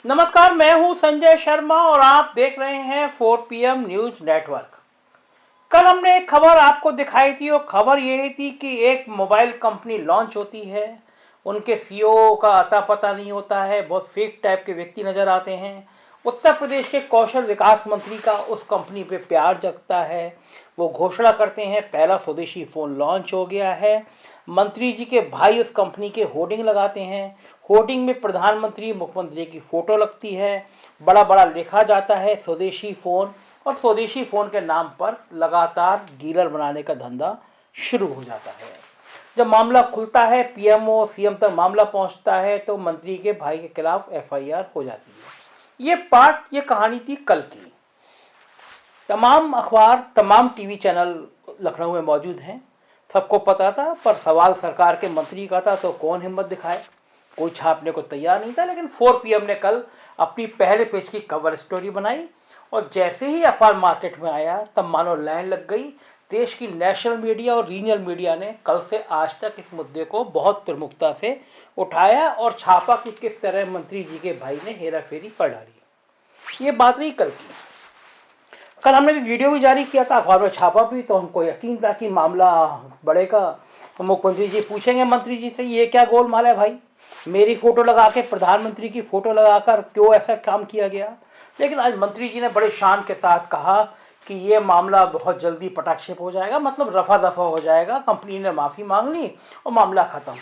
नमस्कार, मैं हूं संजय शर्मा और आप देख रहे हैं 4 PM न्यूज नेटवर्क। कल हमने एक खबर आपको दिखाई थी और खबर यही थी कि एक मोबाइल कंपनी लॉन्च होती है। उनके सीईओ का अता पता नहीं होता है, बहुत फेक टाइप के व्यक्ति नजर आते हैं। उत्तर प्रदेश के कौशल विकास मंत्री का उस कंपनी पे प्यार जगता है। वो घोषणा करते हैं पहला स्वदेशी फोन लॉन्च हो गया है। मंत्री जी के भाई उस कंपनी के होर्डिंग लगाते हैं। होर्डिंग में प्रधानमंत्री मुख्यमंत्री की फोटो लगती है। बड़ा बड़ा लिखा जाता है स्वदेशी फोन, और स्वदेशी फोन के नाम पर लगातार डीलर बनाने का धंधा शुरू हो जाता है। जब मामला खुलता है, पीएमओ सीएम तक मामला पहुंचता है, तो मंत्री के भाई के खिलाफ एफआईआर हो जाती है। ये कहानी थी कल की। तमाम अखबार, तमाम टीवी चैनल लखनऊ में मौजूद हैं। सबको पता था, पर सवाल सरकार के मंत्री का था, तो कौन हिम्मत दिखाए। कोई छापने को तैयार नहीं था। लेकिन 4PM ने कल अपनी पहले पेज की कवर स्टोरी बनाई, और जैसे ही अखबार मार्केट में आया तब मानो लाइन लग गई। देश की नेशनल मीडिया और रीजनल मीडिया ने कल से आज तक इस मुद्दे को बहुत प्रमुखता से उठाया और छापा कि किस तरह मंत्री जी के भाई ने हेराफेरी कर डाली। ये बात रही कल की। कल हमने वीडियो भी जारी किया था, अखबार में छापा भी, तो हमको यकीन था कि मामला बढ़ेगा। मुख्यमंत्री जी पूछेंगे मंत्री जी से, ये क्या गोलमाल है भाई, मेरी फोटो लगा के, प्रधानमंत्री की फोटो लगाकर क्यों ऐसा काम किया गया। लेकिन आज मंत्री जी ने बड़े शान के साथ कहा कि ये मामला बहुत जल्दी पटाक्षेप हो जाएगा, मतलब रफा दफा हो जाएगा। कंपनी ने माफी मांग ली और मामला खत्म,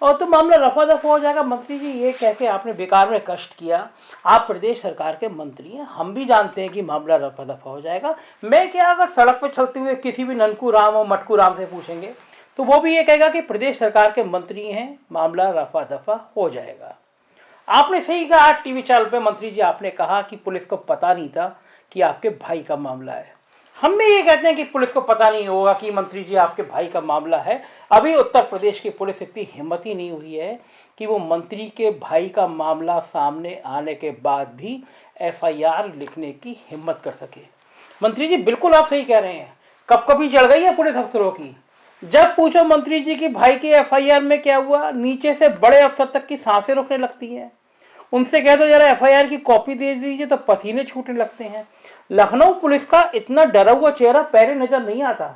और तो मामला रफा दफा हो जाएगा। मंत्री जी ये कह के आपने बेकार में कष्ट किया। आप प्रदेश सरकार के मंत्री हैं, हम भी जानते हैं कि मामला रफा दफा हो जाएगा। मैं क्या, अगर सड़क पर चलते हुए किसी भी ननकू राम और मटकू राम से पूछेंगे तो वो भी ये कहेगा कि प्रदेश सरकार के मंत्री हैं, मामला रफा दफा हो जाएगा। आपने सही कहा, टीवी चैनल पे मंत्री जी आपने कहा कि पुलिस को पता नहीं था कि आपके भाई का मामला है। हम भी ये कहते हैं कि पुलिस को पता नहीं होगा कि मंत्री जी आपके भाई का मामला है। अभी उत्तर प्रदेश की पुलिस इतनी हिम्मत ही नहीं हुई है कि वो मंत्री के भाई का मामला सामने आने के बाद भी एफआईआर लिखने की हिम्मत कर सके। मंत्री जी बिल्कुल आप सही कह रहे हैं, कभी चढ़ गई है पुलिस अफसरों की। जब पूछो मंत्री जी की भाई की एफआईआर में क्या हुआ, नीचे से बड़े अफसर तक की सांसें रुकने लगती हैं। उनसे कह दो जरा एफआईआर की कॉपी दे दीजिए तो पसीने छूटने लगते हैं। लखनऊ पुलिस का इतना डरा हुआ चेहरा पहले नजर नहीं आता।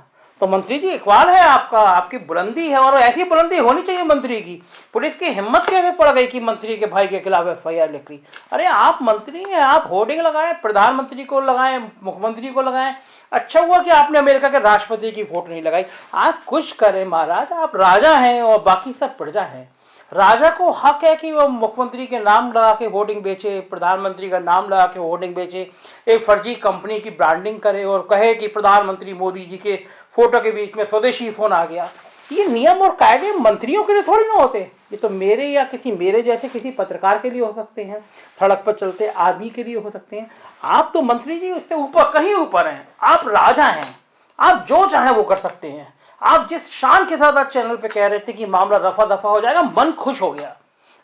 तो मंत्री जी इकबाल है आपका, आपकी बुलंदी है, और ऐसी बुलंदी होनी चाहिए मंत्री की। पुलिस की हिम्मत कैसे पड़ गई कि मंत्री के भाई के खिलाफ एफआईआर लिख ली। अरे आप मंत्री हैं, आप होर्डिंग लगाएं, प्रधानमंत्री को लगाएं, मुख्यमंत्री को लगाएं। अच्छा हुआ कि आपने अमेरिका के राष्ट्रपति की फोटो नहीं लगाई। आप कुछ करें महाराज, आप राजा हैं और बाकी सब प्रजा हैं। राजा को हक है कि वो मुख्यमंत्री के नाम लगा के होर्डिंग बेचे, प्रधानमंत्री का नाम लगा के होर्डिंग बेचे, एक फर्जी कंपनी की ब्रांडिंग करे और कहे कि प्रधानमंत्री मोदी जी के फोटो के बीच में स्वदेशी फोन आ गया। ये नियम और कायदे मंत्रियों के लिए थोड़ी ना होते। ये तो मेरे या मेरे जैसे किसी पत्रकार के लिए हो सकते हैं, सड़क पर चलते आदमी के लिए हो सकते हैं। आप तो मंत्री जी उससे ऊपर, कहीं ऊपर हैं। आप राजा हैं, आप जो चाहे वो कर सकते हैं। आप जिस शान के साथ आज चैनल पे कह रहे थे कि मामला रफा दफा हो जाएगा, मन खुश हो गया।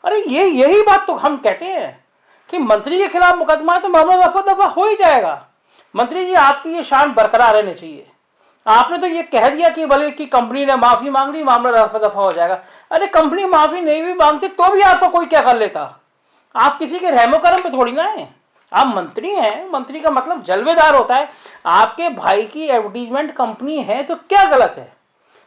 अरे यही बात तो हम कहते हैं कि मंत्री के खिलाफ मुकदमा है तो मामला रफा दफा हो ही जाएगा। मंत्री जी आपकी ये शान बरकरार रहनी चाहिए। आपने तो ये कह दिया कि भले की कंपनी ने माफी मांग ली, मामला रफा दफा हो जाएगा। अरे कंपनी माफी नहीं भी मांगती तो भी आपको कोई क्या कर लेता। आप किसी के रहमो करम पे थोड़ी ना है। आप मंत्री हैं, मंत्री का मतलब जलवेदार होता है। आपके भाई की एडवर्टीजमेंट कंपनी है तो क्या गलत है।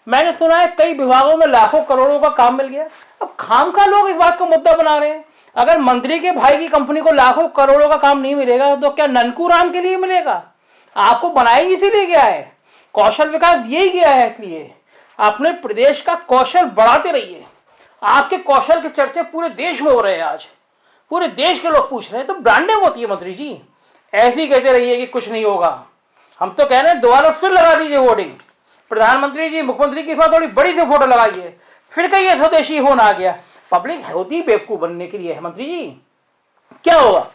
मैंने सुना है कई विभागों में लाखों करोड़ों का काम मिल गया। अब खामखा लोग इस बात को मुद्दा बना रहे हैं। अगर मंत्री के भाई की कंपनी को लाखों करोड़ों का काम नहीं मिलेगा तो क्या ननकू राम के लिए मिलेगा। आपको बनाया इसीलिए गया है, कौशल विकास यही गया है। इसलिए अपने प्रदेश का कौशल बढ़ाते रहिए। आपके कौशल के चर्चे पूरे देश में हो रहे हैं। आज पूरे देश के लोग पूछ रहे हैं, तो ब्रांडिंग होती है मंत्री जी। ऐसे ही कहते रहिए कि कुछ नहीं होगा। हम तो कह रहे हैं दोबारा फिर लगा दीजिए होर्डिंग, प्रधानमंत्री जी मुख्यमंत्री की थोड़ी बड़ी सी फोटो लगाइए, फिर कहिए स्वदेशी फोन आ गया। पब्लिक होती बेवकूफ बनने के लिए है मंत्री जी। क्या होगा,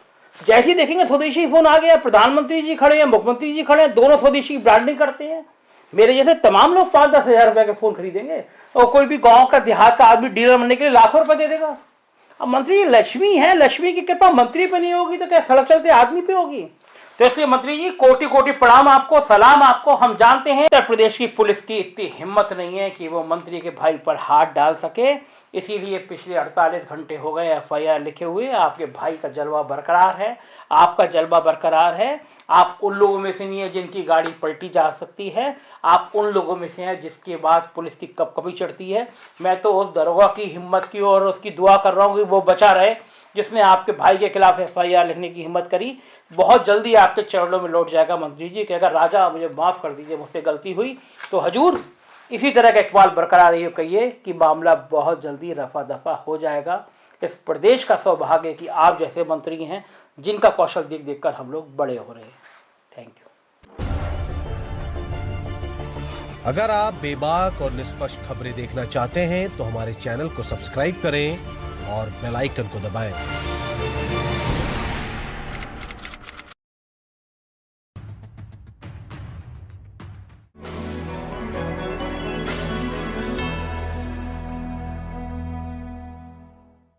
जैसे ही देखेंगे स्वदेशी फोन आ गया, प्रधानमंत्री जी खड़े हैं, मुख्यमंत्री जी खड़े हैं, दोनों स्वदेशी ब्रांडिंग करते हैं। मेरे जैसे तमाम लोग 5-10 हजार रुपए के फोन खरीदेंगे, और कोई भी गांव का देहात का आदमी डीलर बनने के लिए लाखों रुपए दे देगा। अब मंत्री लक्ष्मी है, लक्ष्मी की कृपा मंत्री पे नहीं होगी तो क्या सड़क चलते आदमी पे होगी। तो इसलिए मंत्री जी कोटि कोटि प्रणाम आपको, सलाम आपको। हम जानते हैं उत्तर प्रदेश की पुलिस की इतनी हिम्मत नहीं है कि वो मंत्री के भाई पर हाथ डाल सके। इसीलिए पिछले 48 घंटे हो गए एफआईआर लिखे हुए। आपके भाई का जलवा बरकरार है, आपका जलवा बरकरार है। आप उन लोगों में से नहीं है जिनकी गाड़ी पलटी जा सकती है, आप उन लोगों में से हैं जिसके बाद पुलिस की कभी चढ़ती है। मैं तो उस दरोगा की हिम्मत की और उसकी दुआ कर रहा हूँ कि वो बचा रहे जिसने आपके भाई के खिलाफ एफआईआर लिखने की हिम्मत करी। बहुत जल्दी आपके चरणों में लौट जाएगा मंत्री जी, कहेगा राजा मुझे माफ़ कर दीजिए, मुझसे गलती हुई। तो हजूर इसी तरह का इकबाल बरकरार ये कहिए कि मामला बहुत जल्दी रफा दफा हो जाएगा। इस प्रदेश का सौभाग्य कि आप जैसे मंत्री हैं जिनका कौशल देख देख कर हम लोग बड़े हो रहे हैं। Thank you. अगर आप बेबाक और निष्पक्ष खबरें देखना चाहते हैं तो हमारे चैनल को सब्सक्राइब करें और बेल आइकन को दबाएं।